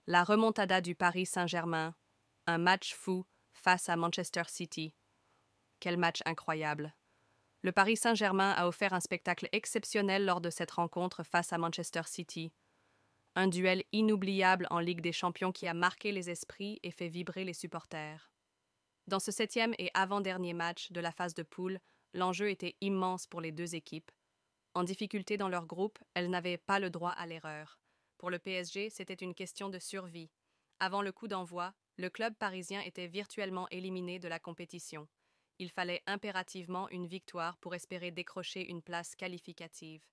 La remontada du Paris Saint-Germain, un match fou face à Manchester City. Quel match incroyable. Le Paris Saint-Germain a offert un spectacle exceptionnel lors de cette rencontre face à Manchester City. Un duel inoubliable en Ligue des Champions qui a marqué les esprits et fait vibrer les supporters. Dans ce septième et avant-dernier match de la phase de poule, l'enjeu était immense pour les deux équipes. En difficulté dans leur groupe, elles n'avaient pas le droit à l'erreur. Pour le PSG, c'était une question de survie. Avant le coup d'envoi, le club parisien était virtuellement éliminé de la compétition. Il fallait impérativement une victoire pour espérer décrocher une place qualificative.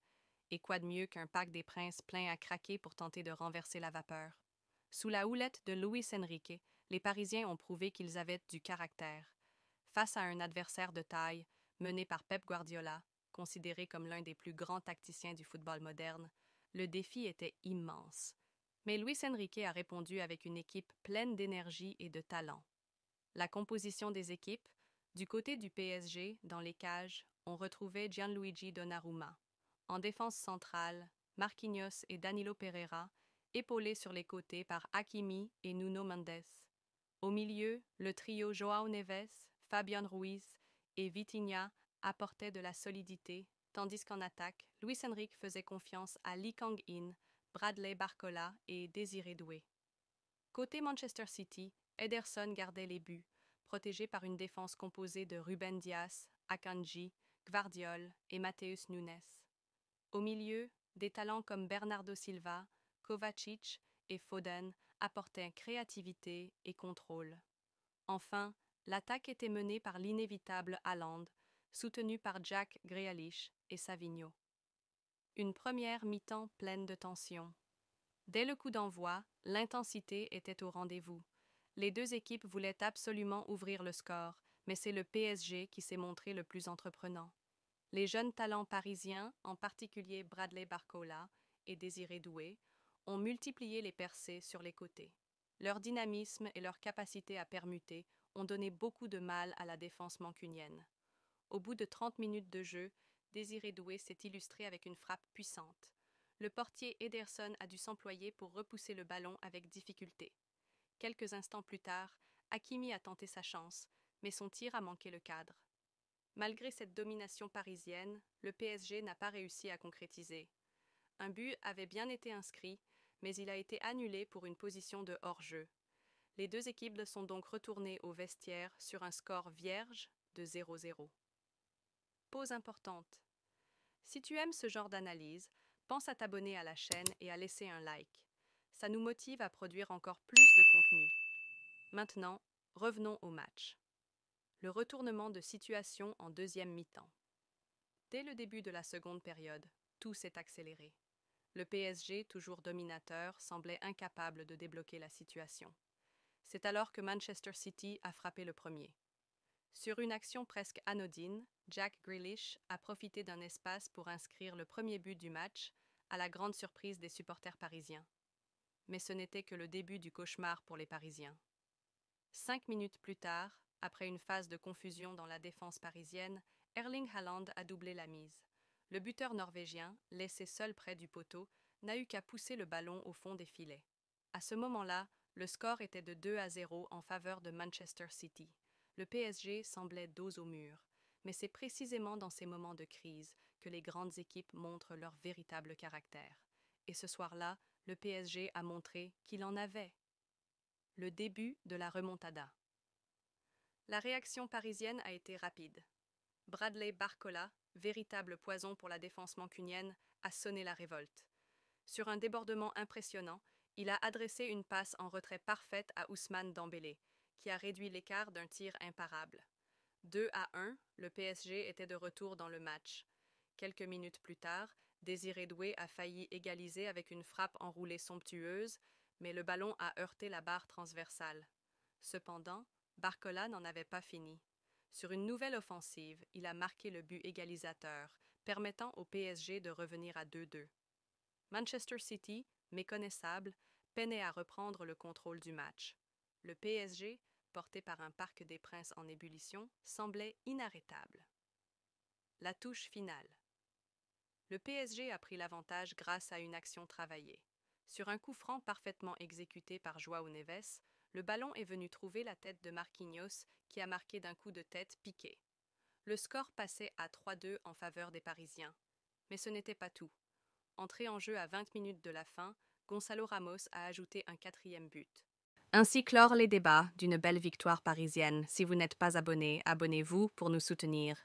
Et quoi de mieux qu'un Parc des Princes plein à craquer pour tenter de renverser la vapeur? Sous la houlette de Luis Enrique, les Parisiens ont prouvé qu'ils avaient du caractère. Face à un adversaire de taille, mené par Pep Guardiola, considéré comme l'un des plus grands tacticiens du football moderne, le défi était immense. Mais Luis Enrique a répondu avec une équipe pleine d'énergie et de talent. La composition des équipes, du côté du PSG, dans les cages, on retrouvait Gianluigi Donnarumma. En défense centrale, Marquinhos et Danilo Pereira, épaulés sur les côtés par Hakimi et Nuno Mendes. Au milieu, le trio João Neves, Fabian Ruiz et Vitinha apportait de la solidité, tandis qu'en attaque, Luis Enrique faisait confiance à Lee Kang-in, Bradley Barcola et Désiré Doué. Côté Manchester City, Ederson gardait les buts, protégé par une défense composée de Ruben Dias, Akanji, Gvardiol et Matheus Nunes. Au milieu, des talents comme Bernardo Silva, Kovacic et Foden apportaient créativité et contrôle. Enfin, l'attaque était menée par l'inévitable Haaland, soutenu par Jack Grealish et Savigno. Une première mi-temps pleine de tension. Dès le coup d'envoi, l'intensité était au rendez-vous. Les deux équipes voulaient absolument ouvrir le score, mais c'est le PSG qui s'est montré le plus entreprenant. Les jeunes talents parisiens, en particulier Bradley Barcola et Désiré Doué, ont multiplié les percées sur les côtés. Leur dynamisme et leur capacité à permuter ont donné beaucoup de mal à la défense mancunienne. Au bout de 30 minutes de jeu, Désiré Doué s'est illustré avec une frappe puissante. Le portier Ederson a dû s'employer pour repousser le ballon avec difficulté. Quelques instants plus tard, Hakimi a tenté sa chance, mais son tir a manqué le cadre. Malgré cette domination parisienne, le PSG n'a pas réussi à concrétiser. Un but avait bien été inscrit, mais il a été annulé pour une position de hors-jeu. Les deux équipes sont donc retournées au vestiaire sur un score vierge de 0-0. Pause importante. Si tu aimes ce genre d'analyse, pense à t'abonner à la chaîne et à laisser un like. Ça nous motive à produire encore plus de contenu. Maintenant, revenons au match. Le retournement de situation en deuxième mi-temps. Dès le début de la seconde période, tout s'est accéléré. Le PSG, toujours dominateur, semblait incapable de débloquer la situation. C'est alors que Manchester City a frappé le premier. Sur une action presque anodine, Jack Grealish a profité d'un espace pour inscrire le premier but du match, à la grande surprise des supporters parisiens. Mais ce n'était que le début du cauchemar pour les Parisiens. 5 minutes plus tard, après une phase de confusion dans la défense parisienne, Erling Haaland a doublé la mise. Le buteur norvégien, laissé seul près du poteau, n'a eu qu'à pousser le ballon au fond des filets. À ce moment-là, le score était de 2-0 en faveur de Manchester City. Le PSG semblait dos au mur, mais c'est précisément dans ces moments de crise que les grandes équipes montrent leur véritable caractère. Et ce soir-là, le PSG a montré qu'il en avait. Le début de la remontada. La réaction parisienne a été rapide. Bradley Barcola, véritable poison pour la défense mancunienne, a sonné la révolte. Sur un débordement impressionnant, il a adressé une passe en retrait parfaite à Ousmane Dembélé, qui a réduit l'écart d'un tir imparable. 2-1, le PSG était de retour dans le match. Quelques minutes plus tard, Désiré Doué a failli égaliser avec une frappe enroulée somptueuse, mais le ballon a heurté la barre transversale. Cependant, Barcola n'en avait pas fini. Sur une nouvelle offensive, il a marqué le but égalisateur, permettant au PSG de revenir à 2-2. Manchester City, méconnaissable, peinait à reprendre le contrôle du match. Le PSG, porté par un Parc des Princes en ébullition, semblait inarrêtable. La touche finale. Le PSG a pris l'avantage grâce à une action travaillée. Sur un coup franc parfaitement exécuté par João Neves, le ballon est venu trouver la tête de Marquinhos qui a marqué d'un coup de tête piqué. Le score passait à 3-2 en faveur des Parisiens. Mais ce n'était pas tout. Entré en jeu à 20 minutes de la fin, Gonzalo Ramos a ajouté un quatrième but. Ainsi clore les débats d'une belle victoire parisienne. Si vous n'êtes pas abonné, abonnez-vous pour nous soutenir.